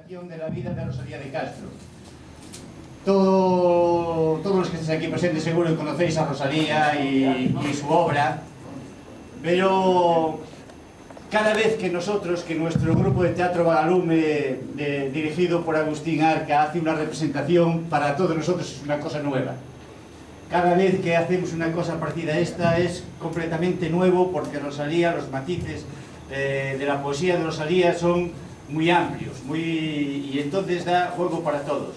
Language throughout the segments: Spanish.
representación de la vida de Rosalía de Castro. Todos los que estáis aquí presentes seguro que conocéis a Rosalía y su obra, pero cada vez que nosotros, que nuestro grupo de Teatro Vagalume, dirigido por Agustín Arca, hace una representación, para todos nosotros es una cosa nueva. Cada vez que hacemos una cosa parecida a esta es completamente nuevo, porque Rosalía, los matices de la poesía de Rosalía son muy amplios, y entonces da juego para todos.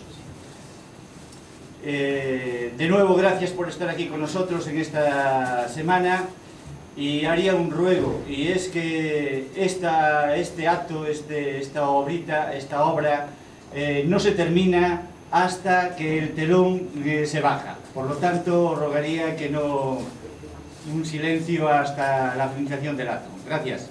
De nuevo, gracias por estar aquí con nosotros en esta semana, y haría un ruego, y es que este acto, esta obra, no se termina hasta que el telón se baja. Por lo tanto, rogaría que no, un silencio hasta la finalización del acto. Gracias.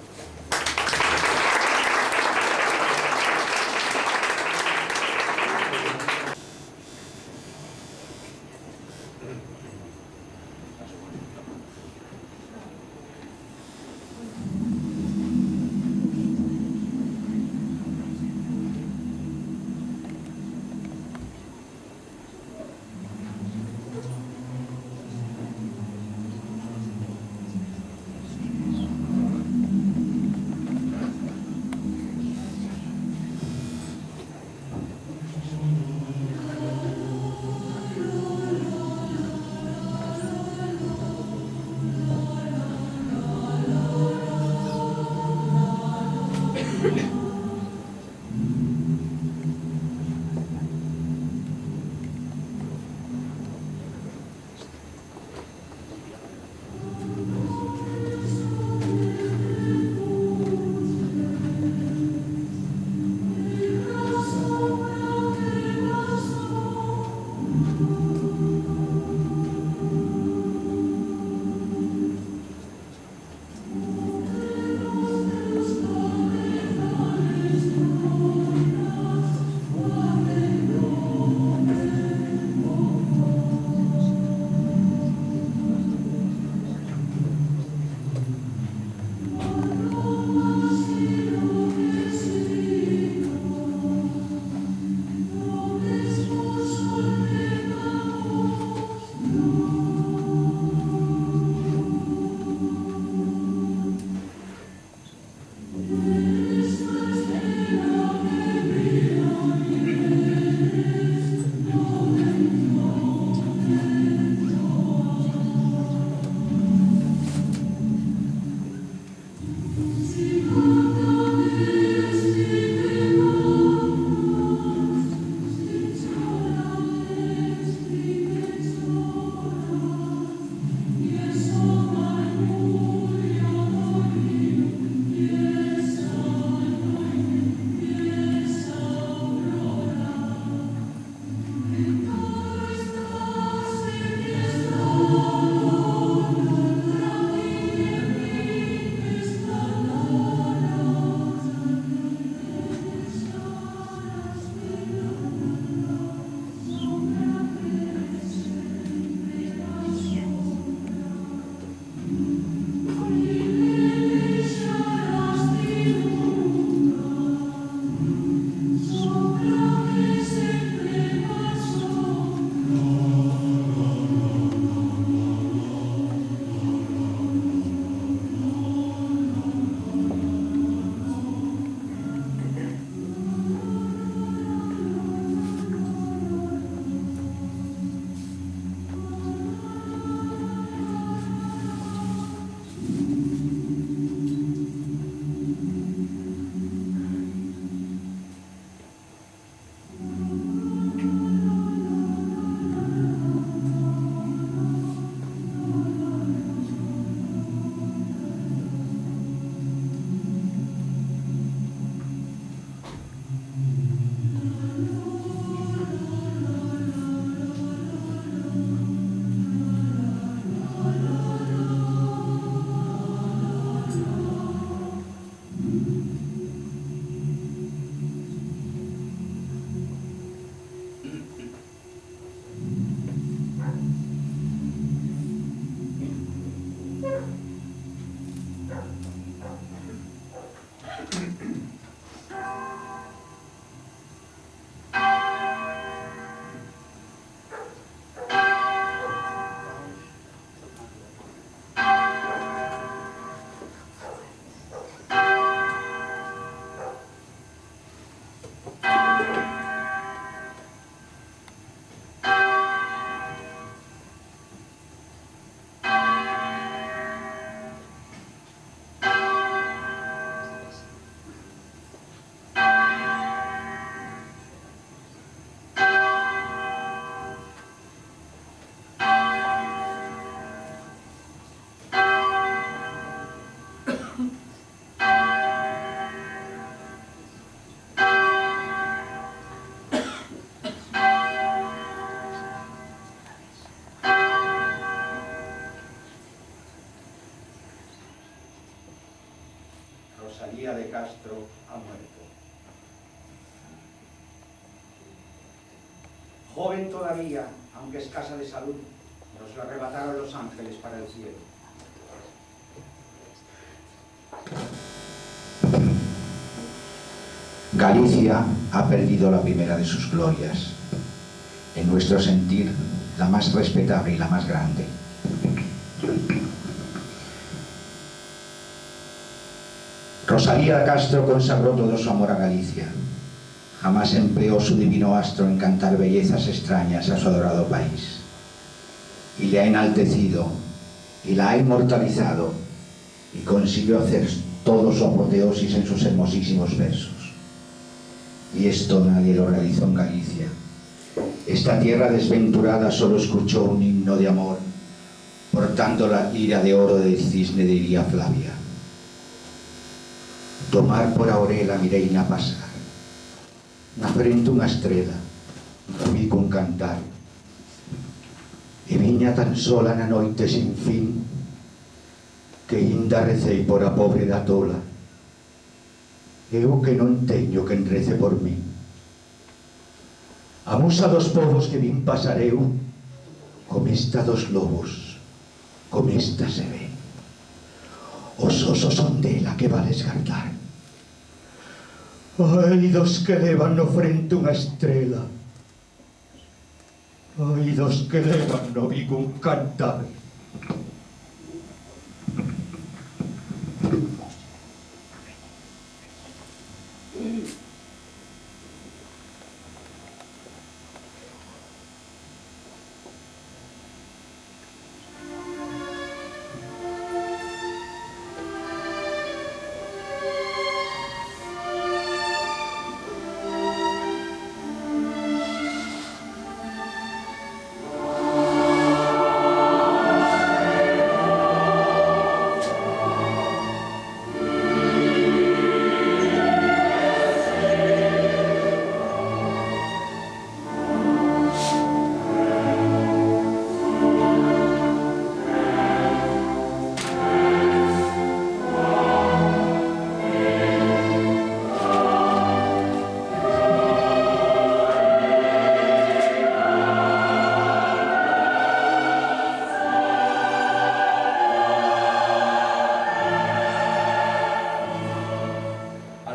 Rosalía de Castro ha muerto. Joven todavía, aunque escasa de salud, nos lo arrebataron los ángeles para el cielo. Galicia ha perdido la primera de sus glorias, en nuestro sentir la más respetable y la más grande. Rosalía de Castro consagró todo su amor a Galicia. Jamás empleó su divino astro en cantar bellezas extrañas a su adorado país. Y le ha enaltecido, y la ha inmortalizado, y consiguió hacer todo su apoteosis en sus hermosísimos versos. Y esto nadie lo realizó en Galicia. Esta tierra desventurada solo escuchó un himno de amor, portando la lira de oro del cisne de Iria Flavia. Tomar por Aurela mi reina pasar, na frente unha estrela, vi con cantar, e viña tan sola na noite sin fin, que inda recei por a pobre da tola. Eu que non teño quen rece por mí. A musa dos povos que vin pasar eu, com esta dos lobos, com esta se ve. Os osos son dela que va desgardar. Ai dos que levan no frente unha estrela, ai dos que levan no bico un cantar.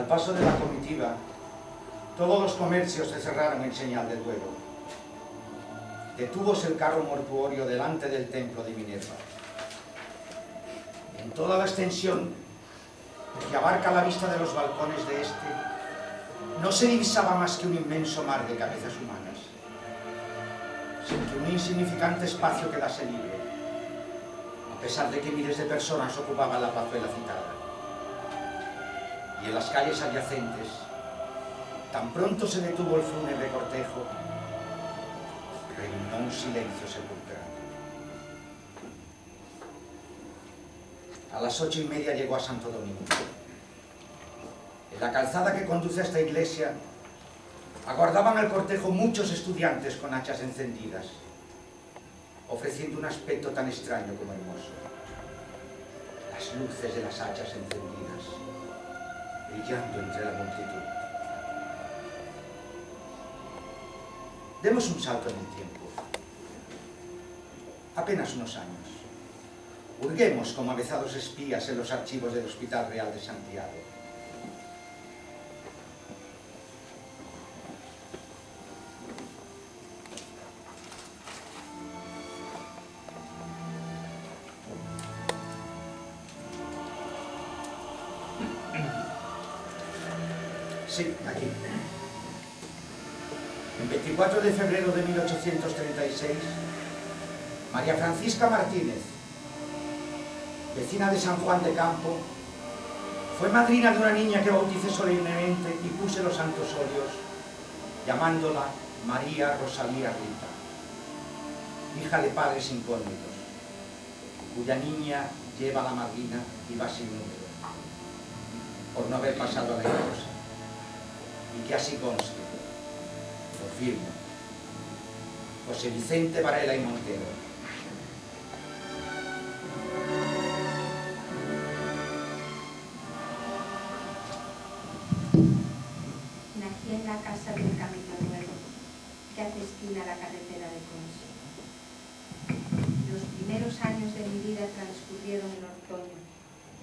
Paso de la comitiva, todos los comercios se cerraron en señal de duelo. Detúvose el carro mortuorio delante del templo de Minerva. En toda la extensión que abarca la vista de los balcones de este, no se divisaba más que un inmenso mar de cabezas humanas, sin que un insignificante espacio quedase libre, a pesar de que miles de personas ocupaban la plazuela citada. Y en las calles adyacentes, tan pronto se detuvo el fúnebre cortejo, reinó un silencio sepulcral. A las 8:30 llegó a Santo Domingo. En la calzada que conduce a esta iglesia, aguardaban al cortejo muchos estudiantes con hachas encendidas, ofreciendo un aspecto tan extraño como hermoso. Las luces de las hachas encendidas, brillando entre la multitud. Demos un salto en el tiempo. Apenas unos años. Hurguemos como avezados espías en los archivos del Hospital Real de Santiago. Sí, aquí. El 24 de febrero de 1836, María Francisca Martínez, vecina de San Juan de Campo, fue madrina de una niña que bauticé solemnemente y puse los santos óleos, llamándola María Rosalía Rita, hija de padres incógnitos, cuya niña lleva la madrina y va sin número, por no haber pasado a la esposa. Y que así conste, lo firmo, José Vicente Varela y Montero. casa del Camino Nuevo, que hace esquina a la carretera de Conso. Los primeros años de mi vida transcurrieron en otoño,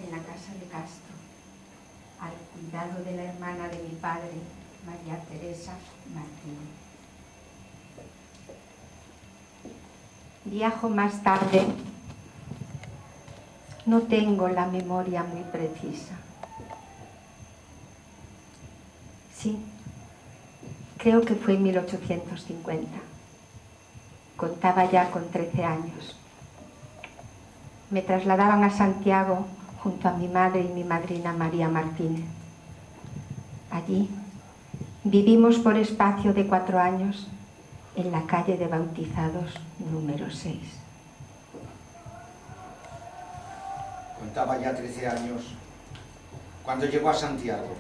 en la casa de Castro, al cuidado de la hermana de mi padre, María Teresa Martín. Viajo más tarde. No tengo la memoria muy precisa. Sí, creo que fue en 1850. Contaba ya con 13 años. Me trasladaban a Santiago junto a mi madre y mi madrina María Martínez. Allí vivimos por espacio de 4 años en la calle de Bautizados número 6. Contaba ya 13 años cuando llegó a Santiago.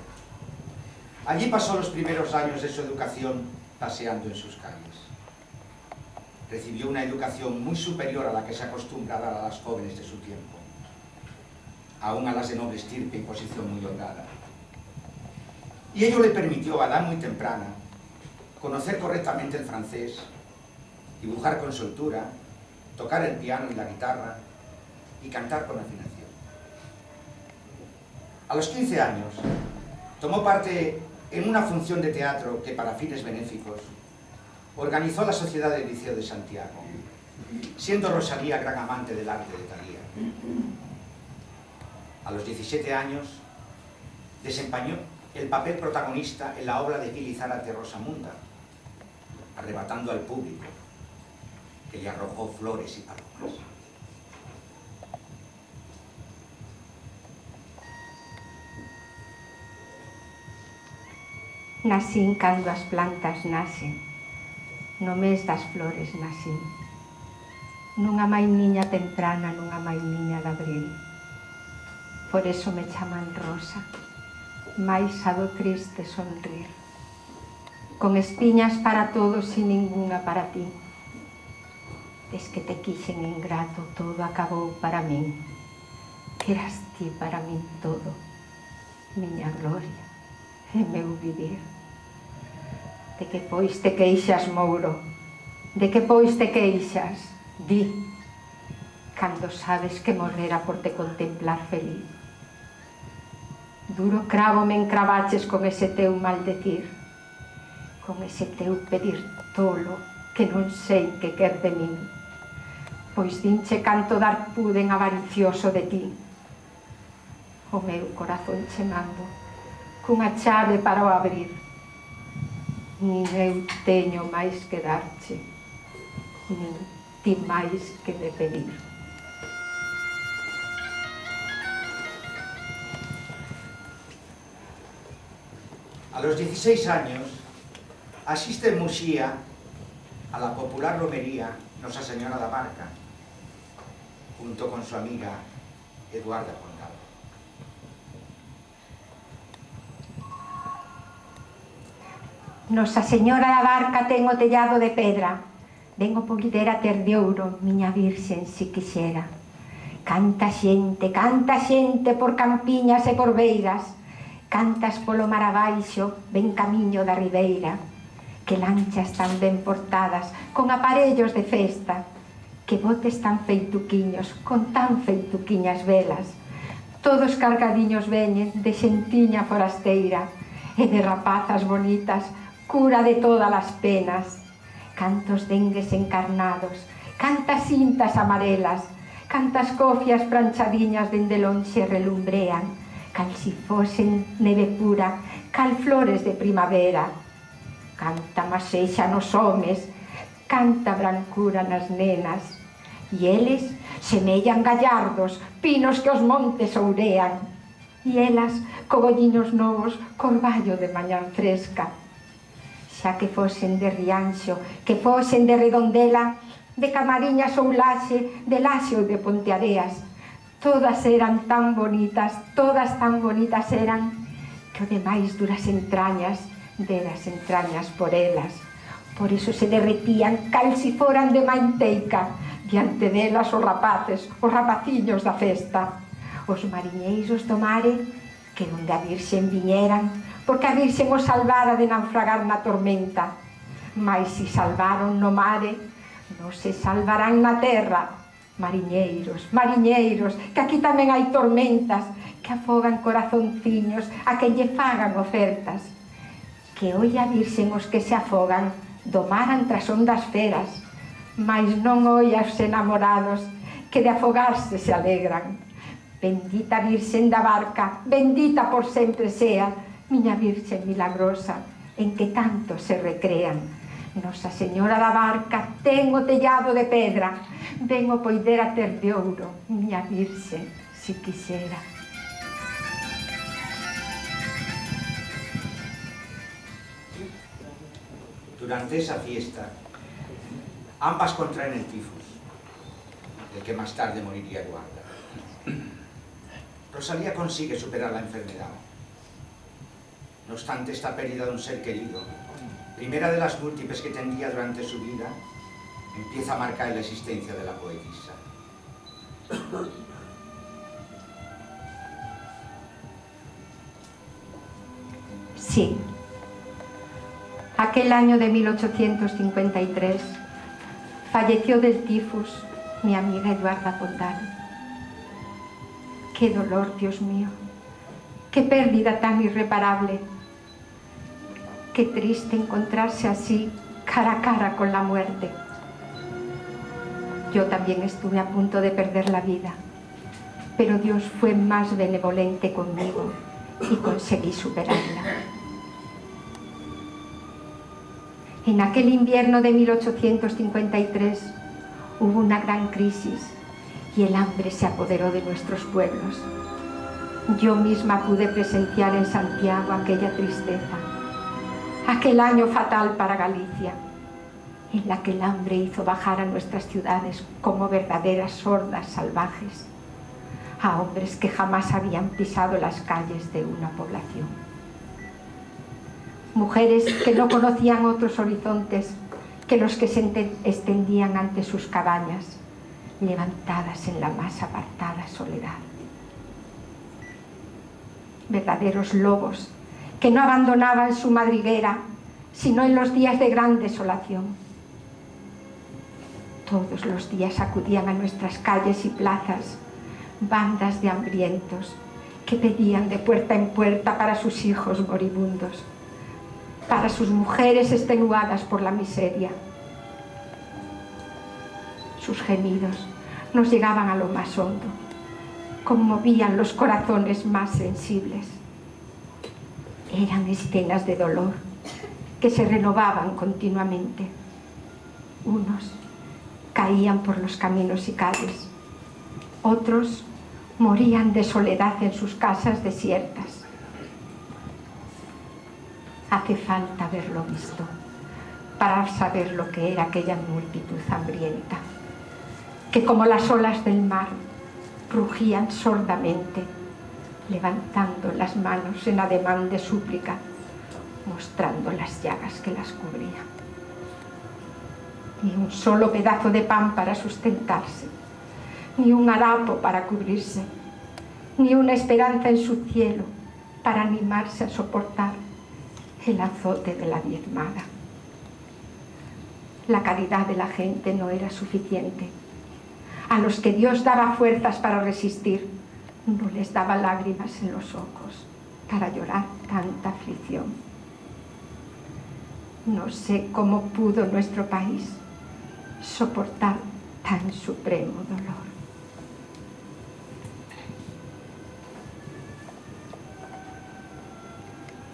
Allí pasó los primeros años de su educación paseando en sus calles. Recibió una educación muy superior a la que se acostumbra a dar a las jóvenes de su tiempo, aún a las de noble estirpe y posición muy holgada. Y ello le permitió a edad muy temprana conocer correctamente el francés, dibujar con soltura, tocar el piano y la guitarra y cantar con afinación. A los 15 años tomó parte en una función de teatro que, para fines benéficos, organizó la Sociedad del Liceo de Santiago, siendo Rosalía gran amante del arte de Thalía. A los 17 años desempeñó el papel protagonista en la obra de Gil y Zárate Rosamunda, arrebatando al público, que le arrojó flores y palomas. Nacín cando as plantas nacen, no mes das flores nacín, nunha mainiña temprana, nunha mainiña de abril. Por eso me chaman Rosa, máis a do triste sonrir, con espiñas para todos e ningunha para ti. Des que te quixen ingrato, todo acabou para min, que eras ti para min todo, miña gloria e meu vivir. De que pois te queixas, Mouro? De que pois te queixas? Di, cando sabes que morrera por te contemplar feliz. Duro cravo me encravaches con ese teu maldecir, con ese teu pedir tolo que non sei que quer de min, pois dinche canto dar puden avaricioso de ti. O meu corazón che mando cunha chave para o abrir, nin eu teño máis que darche, nin ti máis que me pedir. A los 16 años asiste en Muxía a la popular romería Nosa Señora da Barca, junto con su amiga Eduarda Condado. Nosa Señora da Barca ten o tellado de pedra, ven o polidera ter de ouro, miña virxen si quixera. Canta xente por campiñas e por beiras, cantas polo mar abaixo, ven camiño da ribeira, que lanchas tan ben portadas, con aparellos de festa, que botes tan feituquiños, con tan feituquiñas velas, todos cargadiños veñen de xentiña forasteira, e de rapazas bonitas, cura de todas as penas, cantos dengues encarnados, cantas cintas amarelas, cantas cofias pranchadiñas dende lonxe relumbrean, cal si fosen neve pura, cal flores de primavera. Canta masexa nos homes, canta brancura nas nenas, e eles semellan gallardos, pinos que os montes ourean, e elas, cogolliños novos, corballo de mañan fresca. Xa que fosen de Rianxo, que fosen de Redondela, de Camariñas ou Laxe, de Laxe ou de Ponteareas, todas eran tan bonitas, todas tan bonitas eran, que o demais duras entrañas, deras entrañas por elas. Por iso se derretían cal si foran de manteica, diante delas os rapaces, os rapaciños da festa. Os mariñeiros do mare, que onde a Virxen viñeran, porque a Virxen os salvara de naufragar na tormenta. Mas se salvaron no mare, non se salvarán na terra. Mariñeiros, mariñeiros, que aquí tamén hai tormentas que afogan corazonciños a quen lle fagan ofertas. Que oi a Virxen os que se afogan do mar ante as ondas feras, mas non oi aos enamorados que de afogarse se alegran. Bendita Virxen da barca, bendita por sempre sea, miña Virxen milagrosa, en que tanto se recrean. Nosa Señora da barca ten o tellado de pedra, ben o poidera ter de ouro, miña Virxen, si quixera. Durante esa fiesta, ambas contraen el tifus, del que más tarde moriría Eduarda. Rosalía consigue superar la enfermedad. No obstante, esta pérdida de un ser querido, primera de las múltiples que tendría durante su vida, empieza a marcar la existencia de la poetisa. Sí. Aquel año de 1853 falleció del tifus mi amiga Eduarda Pondal. ¡Qué dolor, Dios mío! ¡Qué pérdida tan irreparable! ¡Qué triste encontrarse así, cara a cara con la muerte! Yo también estuve a punto de perder la vida, pero Dios fue más benevolente conmigo y conseguí superarla. En aquel invierno de 1853 hubo una gran crisis y el hambre se apoderó de nuestros pueblos. Yo misma pude presenciar en Santiago aquella tristeza, aquel año fatal para Galicia, en la que el hambre hizo bajar a nuestras ciudades como verdaderas hordas salvajes, a hombres que jamás habían pisado las calles de una población. Mujeres que no conocían otros horizontes que los que se extendían ante sus cabañas, levantadas en la más apartada soledad. Verdaderos lobos que no abandonaban su madriguera, sino en los días de gran desolación. Todos los días acudían a nuestras calles y plazas bandas de hambrientos que pedían de puerta en puerta para sus hijos moribundos, para sus mujeres extenuadas por la miseria. Sus gemidos nos llegaban a lo más hondo, conmovían los corazones más sensibles. Eran escenas de dolor que se renovaban continuamente. Unos caían por los caminos y calles, otros morían de soledad en sus casas desiertas. Hace falta haberlo visto para saber lo que era aquella multitud hambrienta, que como las olas del mar rugían sordamente, levantando las manos en ademán de súplica, mostrando las llagas que las cubrían. Ni un solo pedazo de pan para sustentarse, ni un harapo para cubrirse, ni una esperanza en su cielo para animarse a soportar el azote de la diezmada. La caridad de la gente no era suficiente. A los que Dios daba fuerzas para resistir, no les daba lágrimas en los ojos para llorar tanta aflicción. No sé cómo pudo nuestro país soportar tan supremo dolor.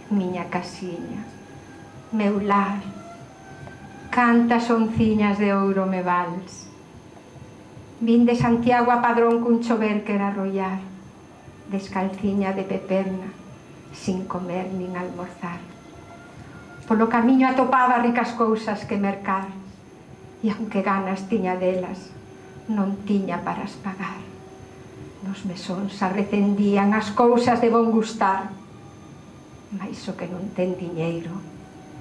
Miña casiña, meu lar, cantas onciñas de ouro me vals. Vin de Santiago a Padrón cun chover que era arrollar, descalciña de peperna, sin comer nin almorzar. Polo camiño atopaba ricas cousas que mercar, e aunque ganas tiña delas, non tiña para as pagar. Nos mesóns arrecendían as cousas de bon gustar, mais o que non ten diñeiro,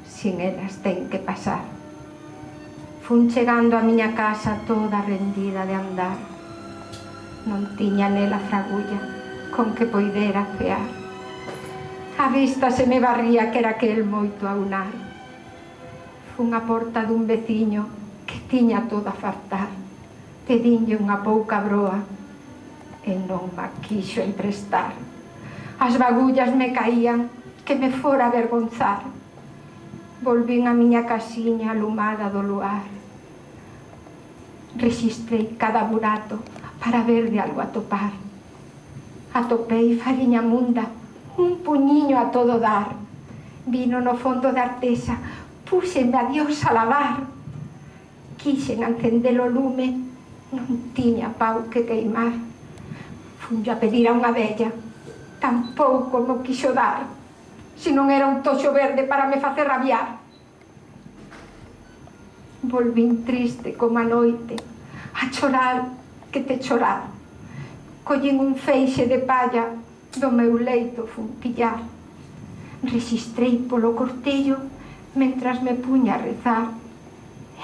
sin elas ten que pasar. Fun chegando a miña casa toda rendida de andar, non tiña nela fragulla con que poidera fear. A vista se me barría que era aquel moito a unar. Fun a porta dun veciño que tiña todo a fartar. Pedinlle unha pouca broa e non ma quixo emprestar. As bagullas me caían que me fora avergonzar. Volvín a miña casiña alumada do luar. Rexistrei cada burato para ver de algo atopar. Atopei fariña munda, un puñiño a todo dar. Vino no fondo da artesa, púxeme a Dios a lavar. Quixen encender o lume, non tiña pau que queimar. Funlle a pedir a unha vella, tampouco mo quixo dar, se non era un toxo verde para me facer rabiar. Volvín triste como a noite, a chorar que te chorar. Collín un feixe de palla, do meu leito fun pillar. Rexistrei polo cortello, mentras me puña a rezar.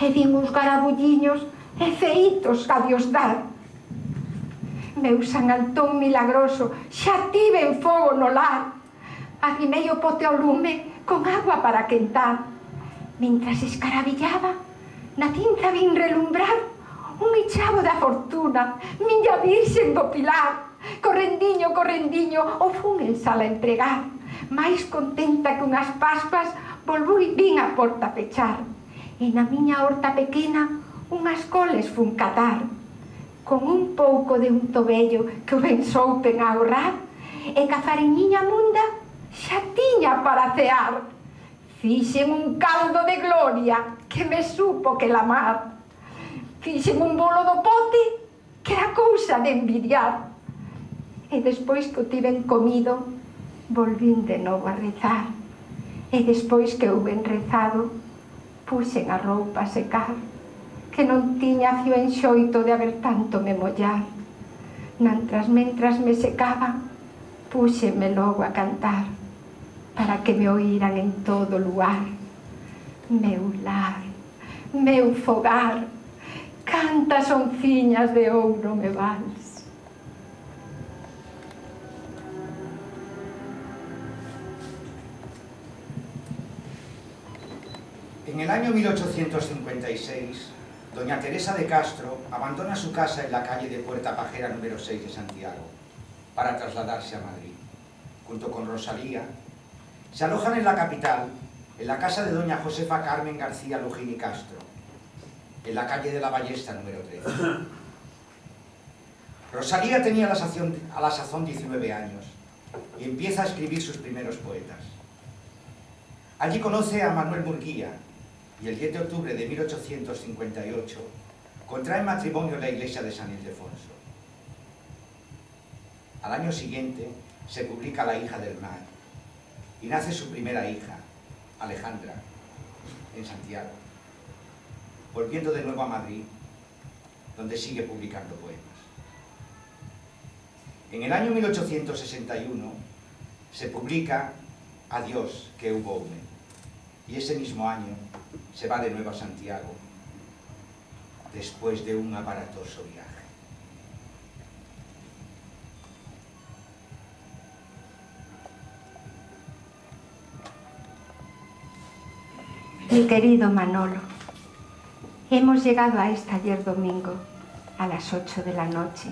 E vin uns garabulliños e feitos a Dios dar. Meu San Antón milagroso, xa tiven fogo no lar. Arrimei o pote ao lume con agua para quentar. Mentras escarabillaba, na tinta vin relumbrar un ichavo da fortuna, miña virxen do Pilar. Correndiño, correndiño, o fun en sala a empregar. Mais contenta que unhas paspas vin a porta pechar. E na miña horta pequena unhas coles fun catar. Con un pouco de un tobello que o ben soupen a ahorrar, e ca fariñiña munda xa tiña para cear. Fixen un caldo de gloria que me supo que la mar. Fixen un bolo do pote que era cousa de envidiar. E despois que o tiven comido, volvín de novo a rezar. E despois que houben rezado, puxen a roupa a secar, que non tiña fio en xoito de haber tanto me mollar. Mentras me secaba, puxeme logo a cantar, para que me oíran en todo lugar. Meu lar, meu fogar, cantas onciñas de ouro me vals. En el año 1856, doña Teresa de Castro abandona su casa en la calle de Puerta Pajera número 6 de Santiago para trasladarse a Madrid. Junto con Rosalía, se alojan en la capital, en la casa de doña Josefa Carmen García Lujín y Castro, en la calle de la Ballesta número 13. Rosalía tenía a la sazón 19 años y empieza a escribir sus primeros poetas. Allí conoce a Manuel Murguía y el 10 de octubre de 1858 contrae matrimonio en la iglesia de San Ildefonso. Al año siguiente se publica La hija del mar y nace su primera hija, Alejandra, en Santiago, volviendo de nuevo a Madrid, donde sigue publicando poemas. En el año 1861 se publica Adiós, que hubo houve, y ese mismo año se va de nuevo a Santiago, después de un aparatoso viaje. Mi querido Manolo, hemos llegado a esta ayer domingo a las 8 de la noche,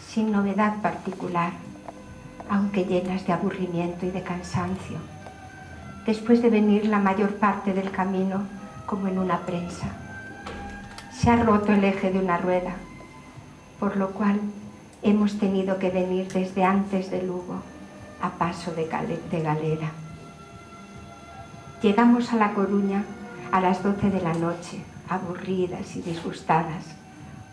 sin novedad particular, aunque llenas de aburrimiento y de cansancio, después de venir la mayor parte del camino como en una prensa. Se ha roto el eje de una rueda, por lo cual hemos tenido que venir desde antes de Lugo, a paso de galera. Llegamos a La Coruña a las 12 de la noche, aburridas y disgustadas,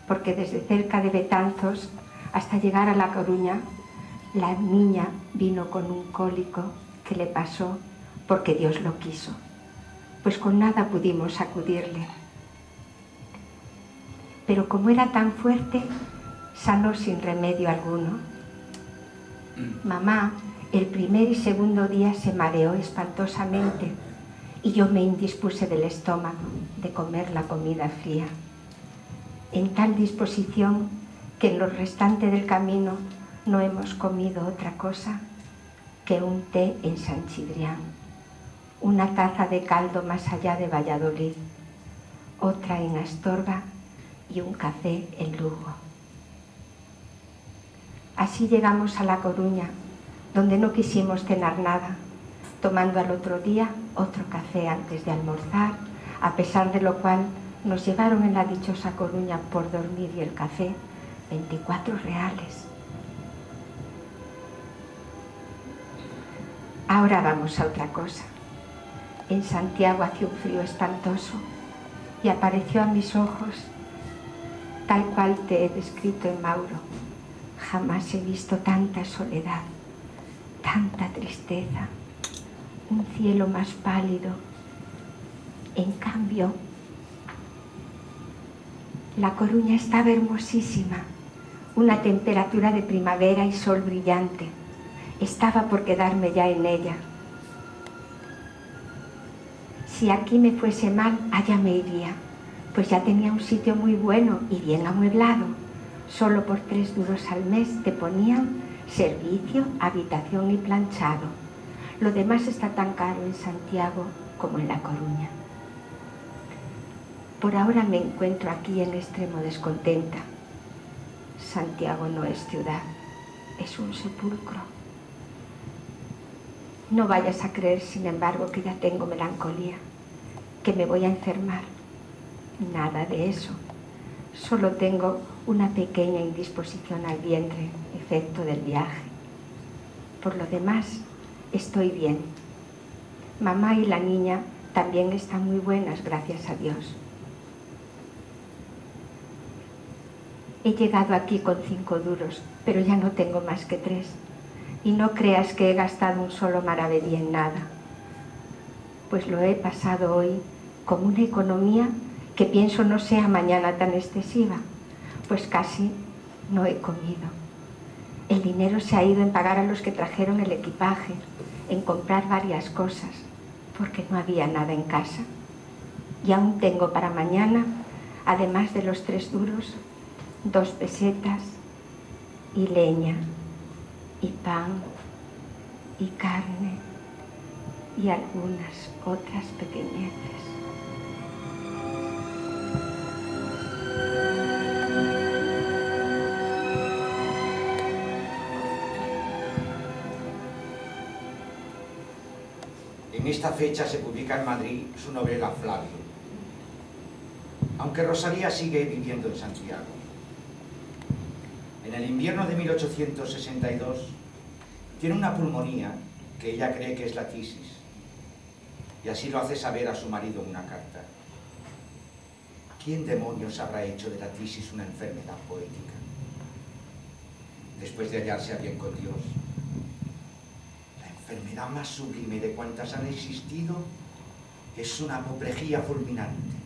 porque desde cerca de Betanzos hasta llegar a La Coruña, la niña vino con un cólico que le pasó porque Dios lo quiso, pues con nada pudimos acudirle. Pero como era tan fuerte, sanó sin remedio alguno. Mamá, el primer y segundo día se mareó espantosamente y yo me indispuse del estómago de comer la comida fría, en tal disposición que en lo restante del camino no hemos comido otra cosa que un té en San Cibrián, una taza de caldo más allá de Valladolid, otra en Astorga y un café en Lugo. Así llegamos a La Coruña, donde no quisimos cenar nada, tomando al otro día otro café antes de almorzar, a pesar de lo cual nos llevaron en la dichosa Coruña por dormir y el café 24 reales. Ahora vamos a otra cosa. En Santiago hacía un frío espantoso y apareció a mis ojos, tal cual te he descrito en Mauro. Jamás he visto tanta soledad, tanta tristeza, un cielo más pálido. En cambio, La Coruña estaba hermosísima, una temperatura de primavera y sol brillante. Estaba por quedarme ya en ella. Si aquí me fuese mal, allá me iría, pues ya tenía un sitio muy bueno y bien amueblado. Solo por 3 duros al mes te ponían servicio, habitación y planchado. Lo demás está tan caro en Santiago como en La Coruña. Por ahora me encuentro aquí en extremo descontenta. Santiago no es ciudad, es un sepulcro. No vayas a creer, sin embargo, que ya tengo melancolía, que me voy a enfermar. Nada de eso. Solo tengo una pequeña indisposición al vientre, efecto del viaje. Por lo demás, estoy bien. Mamá y la niña también están muy buenas, gracias a Dios. He llegado aquí con 5 duros, pero ya no tengo más que 3. Y no creas que he gastado un solo maravedí en nada, pues lo he pasado hoy como una economía que pienso no sea mañana tan excesiva, pues casi no he comido. El dinero se ha ido en pagar a los que trajeron el equipaje, en comprar varias cosas, porque no había nada en casa. Y aún tengo para mañana, además de los 3 duros, 2 pesetas y leña, y pan, y carne, y algunas otras pequeñeces. En esta fecha se publica en Madrid su novela Flavio, aunque Rosalía sigue viviendo en Santiago. En el invierno de 1862 tiene una pulmonía que ella cree que es la tisis, y así lo hace saber a su marido en una carta. ¿Quién demonios habrá hecho de la tisis una enfermedad poética? Después de hallarse a bien con Dios, la enfermedad más sublime de cuantas han existido es una apoplejía fulminante.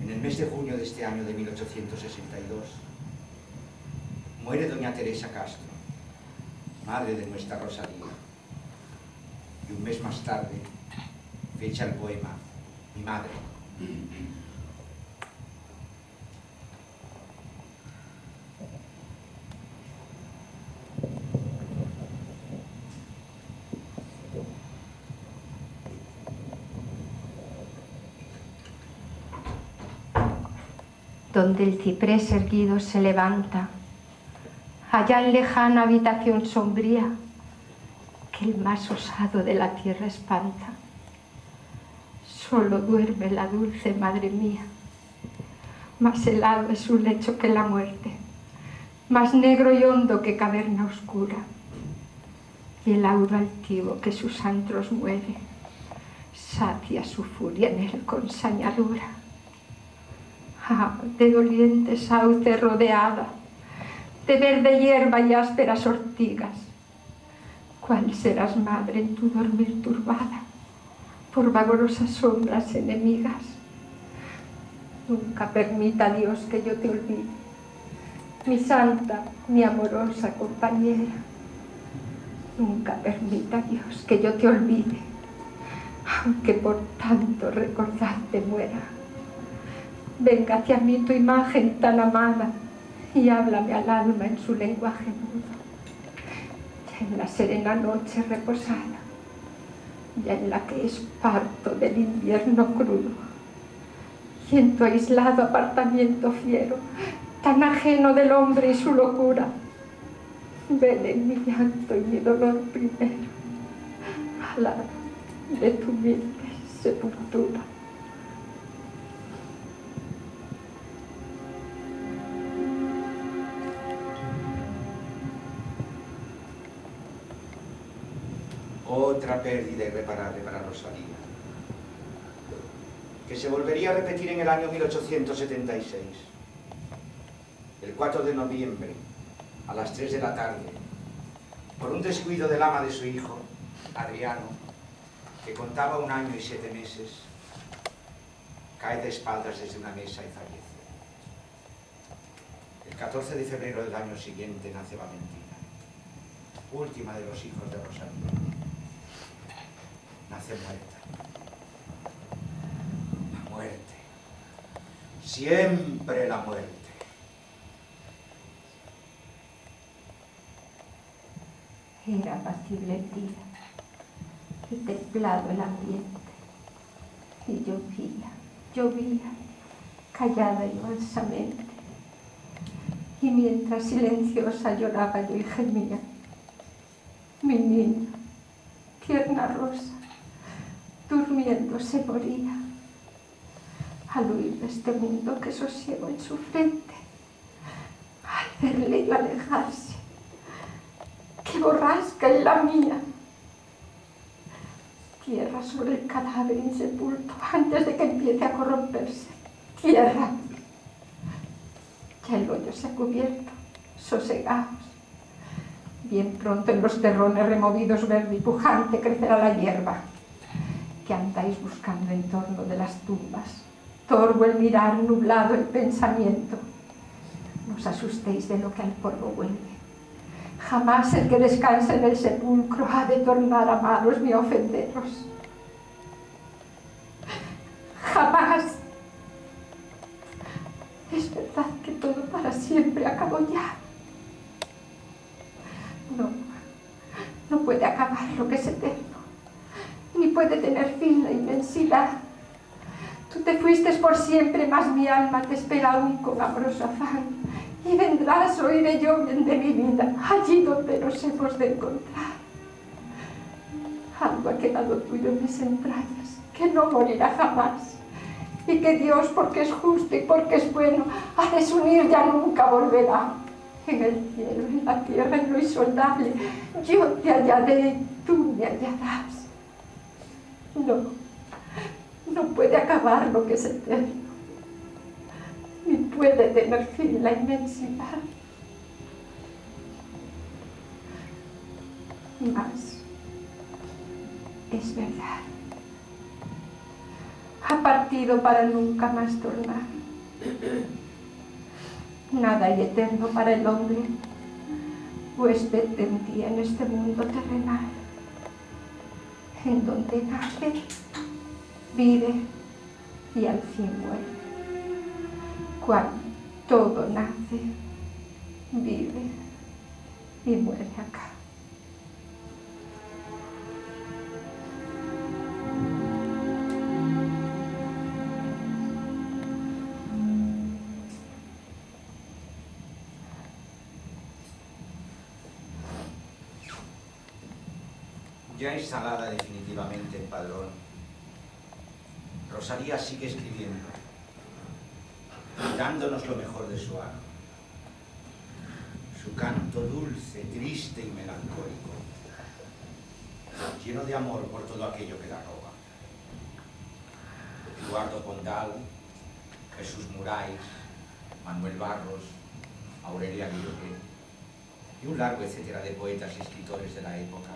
En el mes de junio de este año de 1862, muere doña Teresa Castro, madre de nuestra Rosalía, y un mes más tarde fecha el poema Mi madre. Donde el ciprés erguido se levanta, allá en lejana habitación sombría, que el más osado de la tierra espanta. Solo duerme la dulce madre mía, más helado es su lecho que la muerte, más negro y hondo que caverna oscura, y el auro altivo que sus antros mueve, sacia su furia en él con sañadura. Ah, de doliente sauce rodeada, de verde hierba y ásperas ortigas, ¿cuál serás, madre, en tu dormir turbada por vagarosas sombras enemigas? Nunca permita Dios que yo te olvide, mi santa, mi amorosa compañera. Nunca permita Dios que yo te olvide, aunque por tanto recordarte muera. Venga hacia mí tu imagen tan amada y háblame al alma en su lenguaje mudo. en la serena noche reposada, ya en la que es parto del invierno crudo, y en tu aislado apartamiento fiero, tan ajeno del hombre y su locura, ven en mi llanto y mi dolor primero, al lado de tu humilde sepultura. Otra pérdida irreparable para Rosalía, que se volvería a repetir en el año 1876. El 4 de noviembre, a las 3 de la tarde, por un descuido del ama de su hijo, Adriano, que contaba 1 año y 7 meses, cae de espaldas desde una mesa y fallece. El 14 de febrero del año siguiente nace Valentina, última de los hijos de Rosalía. Nace muerta. La muerte. Siempre la muerte. Era apacible el día y templado el ambiente, y llovía, callada y mansamente, y mientras silenciosa lloraba yo y gemía, mi niña, tierna rosa, durmiendo se moría, al huir de este mundo que sosiego en su frente, al verle yo alejarse, que borrasca en la mía. Tierra sobre el cadáver insepulto antes de que empiece a corromperse. Tierra. Ya el hoyo se ha cubierto. Sosegaos. Bien pronto en los terrones removidos verde y pujante crecerá la hierba que andáis buscando en torno de las tumbas. Torvo el mirar, nublado el pensamiento. No os asustéis de lo que al polvo huele. Jamás el que descanse en el sepulcro ha de tornar a malos ni a ofenderos. Jamás. Es verdad que todo para siempre acabó ya. No puede acabar lo que es eterno, ni puede tener fin la inmensidad. Tú te fuiste por siempre, mas mi alma te espera aún con amoroso afán. Y vendrás, oiré yo bien de mi vida, allí donde nos hemos de encontrar. Algo ha quedado tuyo en mis entrañas, que no morirá jamás. Y que Dios, porque es justo y porque es bueno, a desunir ya nunca volverá. En el cielo, en la tierra, en lo insondable, yo te hallaré y tú me hallarás. No puede acabar lo que es eterno. Ni puede tener fin la inmensidad. Mas es verdad. Ha partido para nunca más tornar. Nada hay eterno para el hombre, huésped de un día en este mundo terrenal, en donde nace, vive y al fin muere. Cuando todo nace, vive y muere acá. Ya instalada definitivamente en Padrón, Rosalía sigue escribiendo, dándonos lo mejor de su alma. Su canto dulce, triste y melancólico, lleno de amor por todo aquello que la roba. Eduardo Pondal, Jesús Muráis, Manuel Barros, Aurelia Aguirre y un largo etcétera de poetas y escritores de la época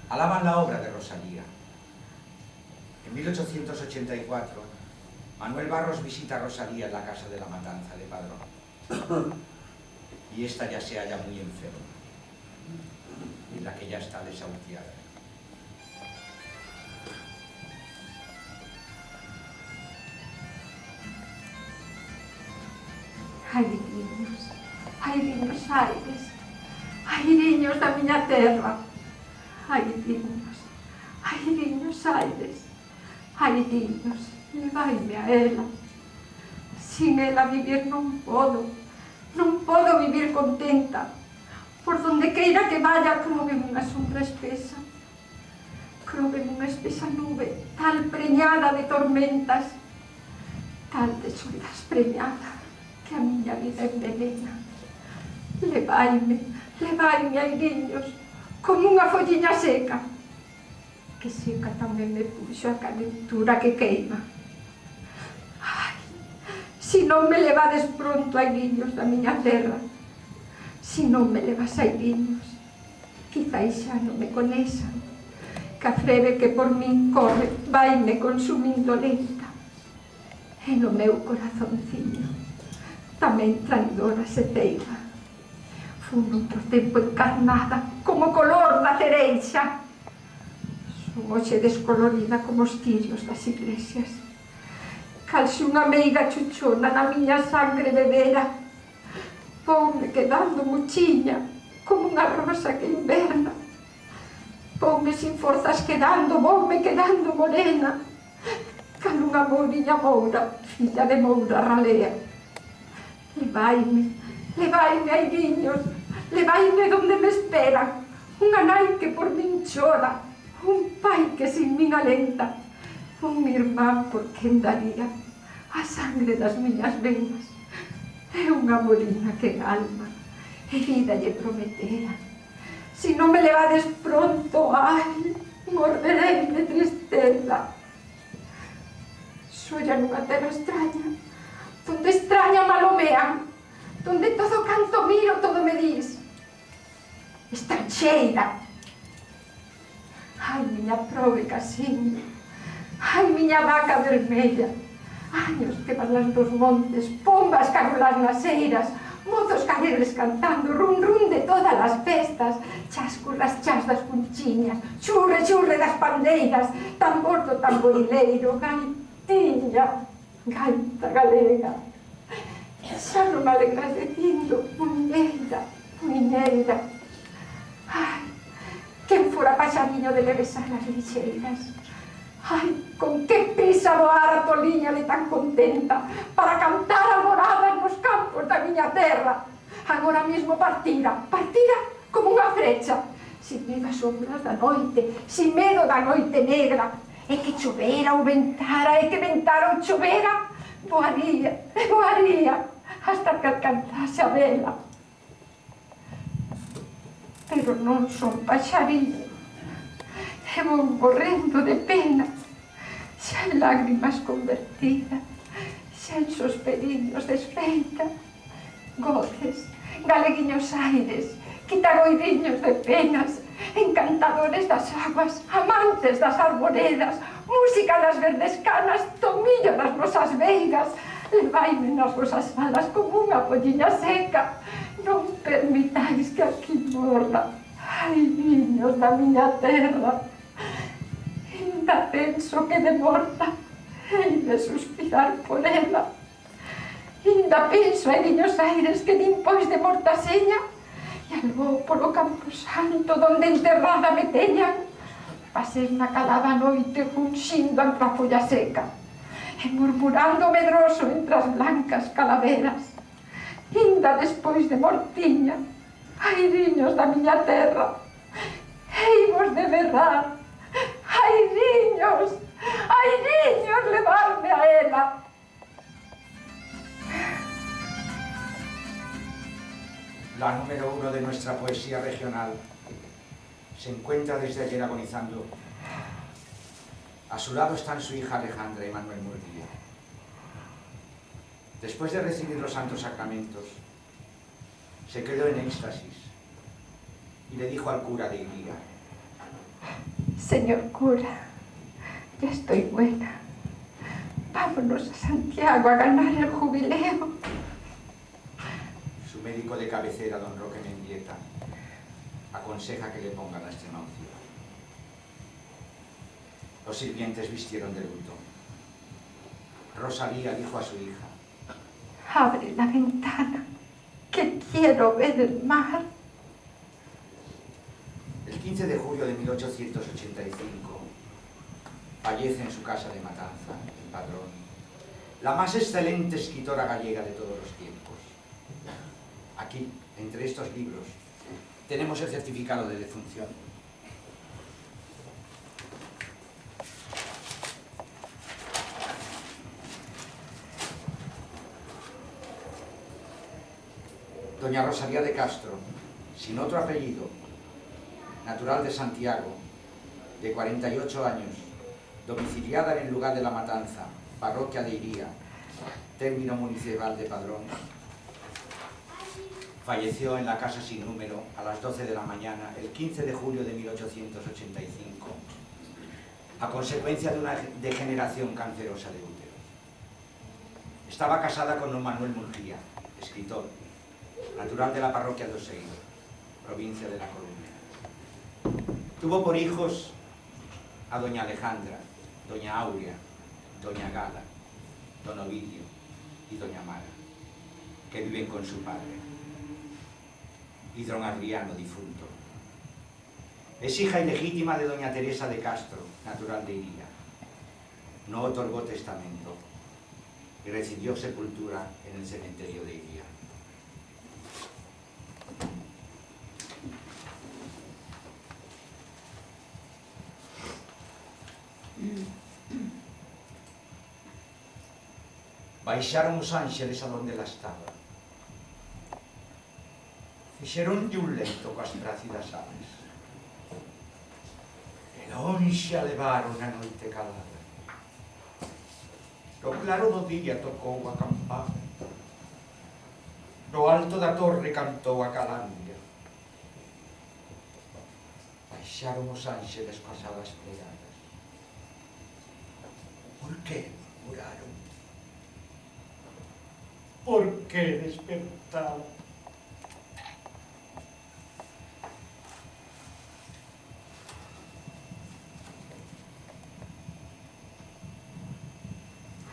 alaban la obra de Rosalía. En 1884, Manuel Barros visita a Rosalía en la casa de la Matanza de Padrón. Y esta ya se halla muy enferma, y la que ya está desahuciada. Ay, niños, Aires, niños da miña terra. Ai, niños aires. Ai, niños, levaime a ela. Sin ela vivir non podo. Non podo vivir contenta. Por donde queira que vaya, como ven unha sombra espesa. Como ven unha espesa nube, tal preñada de tormentas, tal de soledad preñada, que a miña vida envenena. Levaime, airiños, como unha folliña seca, que seca tamén me puxo a calentura que queima. Ai, si non me levades pronto, airiños da miña terra, si non me levas, airiños, quizais xa non me conexan, que a freve que por min corre vaime consumindo lenta, e no meu corazonciño tamén traidora se ceiba. Fun outro tempo encarnada como color da cereixa. Son hoxe descolorida como os cirios das iglesias. Cal se unha meiga chuchona na miña sangre bebera, poume quedando muchiña como unha rosa que inverna. Poume sin forzas quedando, voume quedando morena, cal unha mouriña moura, filla de moura ralea. Levaime, airiños, levaime donde me esperan, unha nai que por min chora, un pai que sin min alenta, un irmán por quen daría a sangre das miñas venas, e unha morina que alma e vida lle prometera. Si non me levades pronto, ai, morderei de tristeza. Solla nunha terra extraña, donde extraña malomean, donde todo canto miro, todo me dis. Estranxeira. Ai, miña prove casiño, ai, miña vaca vermella, años que van dos montes, pombas carolas nas eiras, mozos careles cantando, run run de todas as festas, chascos das chas das punchiñas, churre churre das pandeiras, tambor do tamborileiro, gaitiña, gaita galega. Xa non me alegras dicindo, muiñeira. Ai, quen fora paxariño de levesar as lixeiras. Ai, con que prisa voara a toliña de tan contenta para cantar alboradas nos campos da miña terra. Agora mesmo partira como unha frecha, sin medo as sombras da noite, sin medo da noite negra. E que chovera ou ventara, e que ventara ou chovera, voaría, hasta que alcanzase a vela. Pero non son paxariño, e vou morrendo de pena, xa en lágrimas convertida, xa en sosperiños desfeita. Goces, galeguiños aires, quitagoiriños de penas, encantadores das aguas, amantes das arboredas, música das verdes canas, tomillo das nosas veigas, levaime nas vosas falas como unha polliña seca, non permitáis que aquí morra. Ai, niños da miña terra, ainda penso que de morta hei de suspirar por ela. Ainda penso, niños aires, que din pois de morta seña, e algo polo campo santo donde enterrada me teñan, pasei na calada noite funxindo entre a folla seca e murmurando medroso entre as blancas calaveras. Inda despois de mortiña, airiños da miña terra, heivos de berrar, airiños, levarme a ela. La número 1 de nuestra poesía regional se encuentra desde ayer agonizando. A su lado están su hija Alejandra y Manuel Murguía. Después de recibir los santos sacramentos, se quedó en éxtasis y le dijo al cura de Iría: Señor cura, ya estoy buena. Vámonos a Santiago a ganar el jubileo. Su médico de cabecera, don Roque Mendieta, aconseja que le pongan la extrema unción. Los sirvientes vistieron de luto. Rosalía dijo a su hija: Abre la ventana, que quiero ver el mar. 1885, fallece en su casa de Matanza, en Padrón, la más excelente escritora gallega de todos los tiempos. Aquí, entre estos libros, tenemos el certificado de defunción. Doña Rosalía de Castro, sin otro apellido, natural de Santiago, de 48 años, domiciliada en el lugar de la Matanza, parroquia de Iría, término municipal de Padrón, falleció en la casa sin número a las 12 de la mañana, el 15 de julio de 1885, a consecuencia de una degeneración cancerosa de útero. Estaba casada con don Manuel Murguía, escritor, natural de la parroquia de Oseguido, provincia de La Coruña. Tuvo por hijos a doña Alejandra, doña Aurea, doña Gala, don Ovidio y doña Mara, que viven con su padre, y don Adriano, difunto. Es hija ilegítima de doña Teresa de Castro, natural de Iría. No otorgó testamento y recibió sepultura en el cementerio de Iría. Baixaron os ánxeles a donde la estaba. Fixeronlle un lento coas plácidas aves. E lonxe a levaron a noite calada. No claro do día tocou a campana. No alto da torre cantou a calandria. Baixaron os ánxeles coas alas plegadas. Por que murmuraron? Por que despertaron?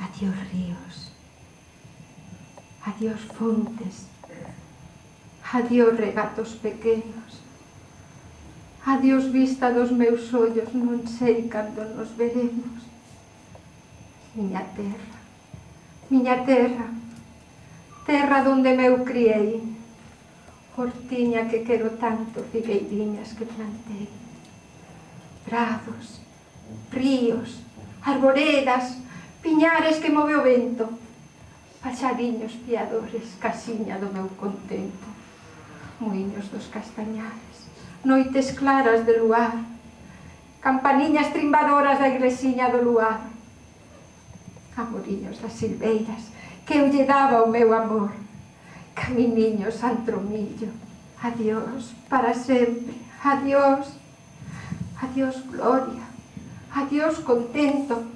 Adiós ríos, adiós fontes, adiós regatos pequenos, adiós vista dos meus ollos, non sei cando nos veremos. Miña terra, terra donde meu criei, hortiña que quero tanto, figueiriñas que plantei, prados, ríos, arboredas, piñares que move o vento, paxariños piadores, casiña do meu contento, muiños dos castañares, noites claras de luar, campaniñas trimbadoras da igresiña do luar, amoriños das silveiras, que eu lle daba o meu amor, caminiños antromillo, adiós para sempre, adiós, adiós gloria, adiós contento,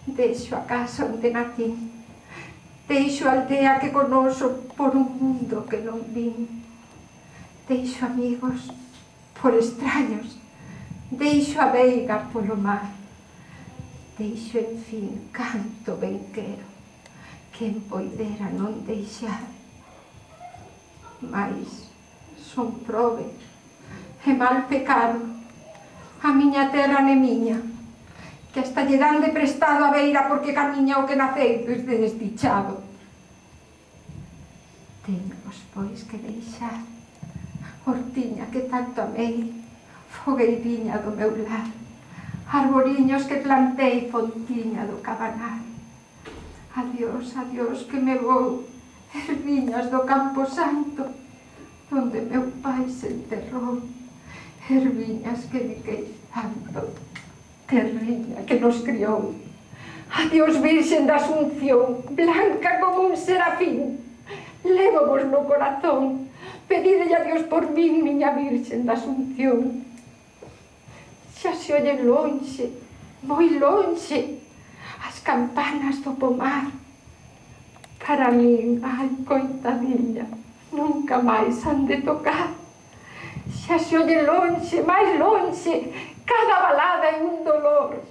deixo a casa onde nací, deixo a aldea que conoso por un mundo que non vin, deixo amigos por extraños, deixo a veiga polo mar, deixo en fin canto ben quero, quen poidera non deixar. Mais son probe e mal pecado, a miña terra non é miña, que hasta lle dan de prestado a beira porque camiña o que naceu desde desdichado. Teños, pois, que deixar hortiña que tanto amei, fogueiriña do meu lar, arboriños que plantei, fontiña do cabanal. Adiós, adiós, que me vou, erviñas do Campo Santo, donde meu pai se enterrou, erviñas que me quei tanto, terriña que nos criou. Adiós, Virxen da Asunción, blanca como un serafín, lévovos no corazón, pedidelle a Dios por min, miña Virxen da Asunción. Xa se oye lonxe, moi lonxe, as campanas do pomar. Para min, ai, coitadiña, nunca máis han de tocar. Xa se oye lonxe, máis lonxe, cada balada é un dolor.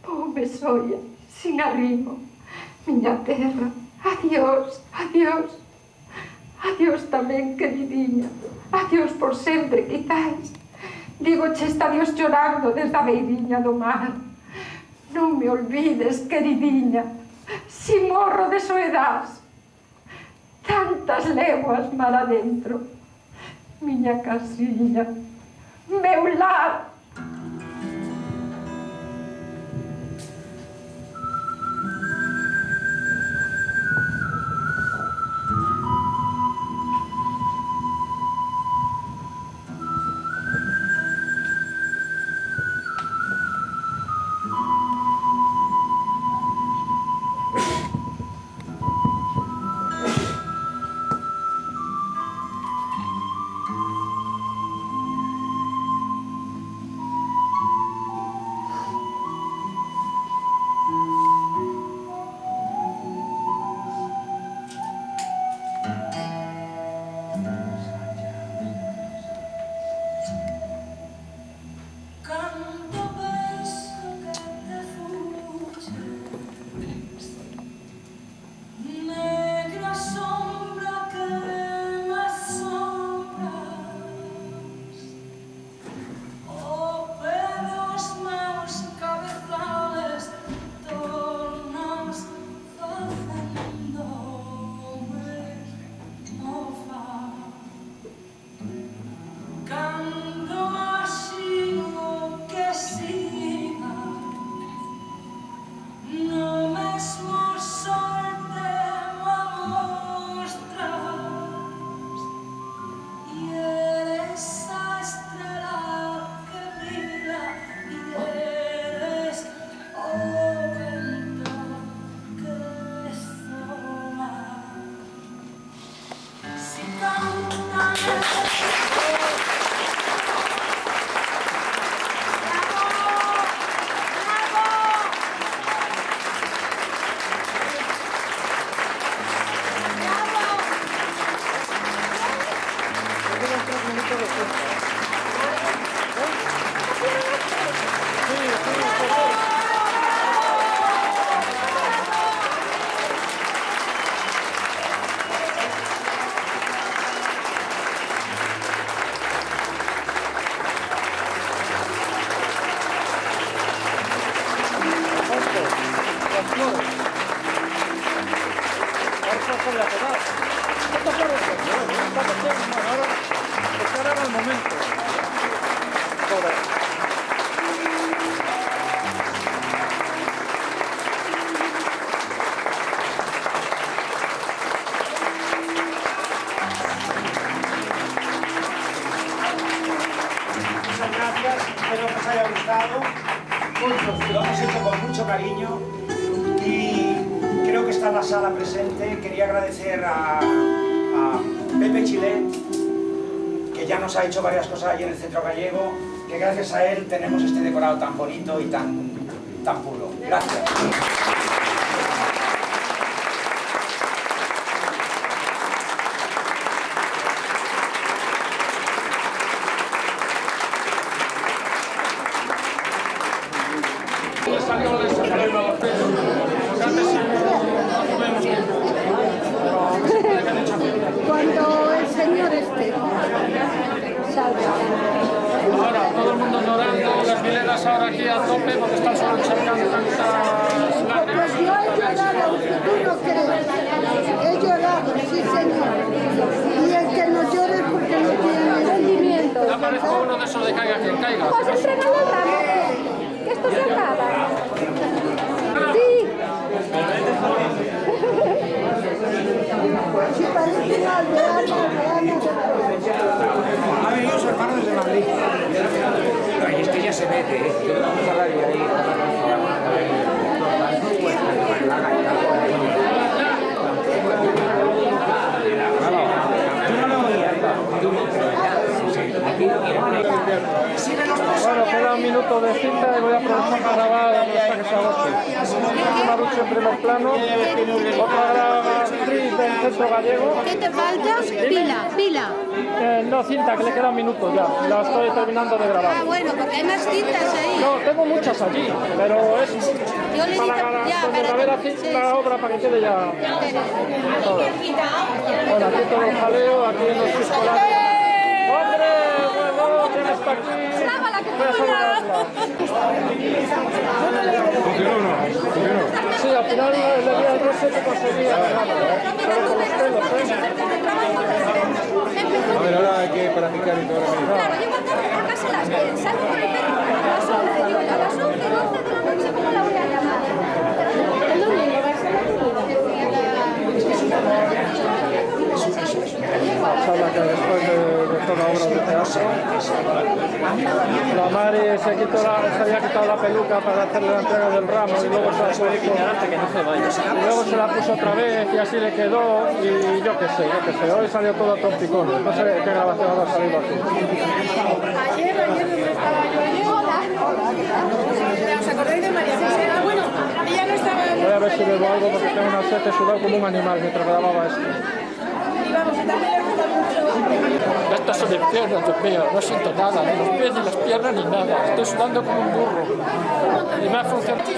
Poume soia, sin arrimo, miña terra, adiós, adiós. Adiós tamén, queridinha, adiós por sempre, quizás. Digoche, está Dios chorando desde a beiriña do mar. Non me olvides, queridinha, si morro de soedad. Tantas leguas mar adentro. Miña casiña, meu lar. Espero que os haya gustado. Lo hemos hecho con mucho cariño y creo que está en la sala presente. Quería agradecer a Pepe Chilet, que ya nos ha hecho varias cosas allí en el Centro Gallego, que gracias a él tenemos este decorado tan bonito y tan puro. Gracias. Cuando el señor esté, salga. Ahora, todo el mundo llorando, las mileras ahora aquí a tope porque están solo sacando tantas lágrimas. Pues yo he llorado, tú no crees. He llorado, sí señor. Y el que no llore es porque no tiene sentimiento. Ya parezco uno de esos de caiga quien caiga. ¿Vas a entregar la rama? Que esto se acaba. Sí. Si parece una aldeana. Ha venido su hermano desde Madrid. No, y es que ya se mete, Vamos a hablar de ahí. Bueno, queda un minuto de cinta y voy a aprovechar para grabar hasta que se agote. Marucho en primer plano, otra gran actriz del Centro Gallego. ¿Qué te falta? Pila. No, cinta, que le queda un minuto ya. La estoy terminando de grabar. Ah, bueno, porque hay más cintas ahí. No, tengo muchas allí, pero es Yo le para grabar la obra para que quede ya todo. Bueno, aquí todo el jaleo, aquí en los escolares. Andrés, bueno, ¿quién está aquí? Voy a saludarla. Sí, al final le di al roce que conseguía, pero con los pelos, A ver, ahora hay que practicar y todo. Claro, yo cuando a casa las 10, salgo con el perro a las 11, digo, a las 11, 12 de la noche, ¿cómo la voy a llamar? El domingo va a ser la habla que después de toda obra de teatro, la Mari se había quitado la peluca para hacerle la entrega del ramo y luego se la puso, y luego se la puso otra vez y así le quedó y yo qué sé, hoy salió todo a trompicones, no sé qué grabación habrá salido aquí. Ayer donde estaba yo ayer. ¿Os acordáis de María José? Bueno, ella no estaba... Voy a ver si bebo algo porque tengo una sed, he sudado como un animal mientras grababa esto. Y vamos, también le gusta mucho... Estas son mis piernas, Dios mío, no siento nada, ni los pies ni las piernas ni nada, estoy sudando como un burro y me ha funcionado.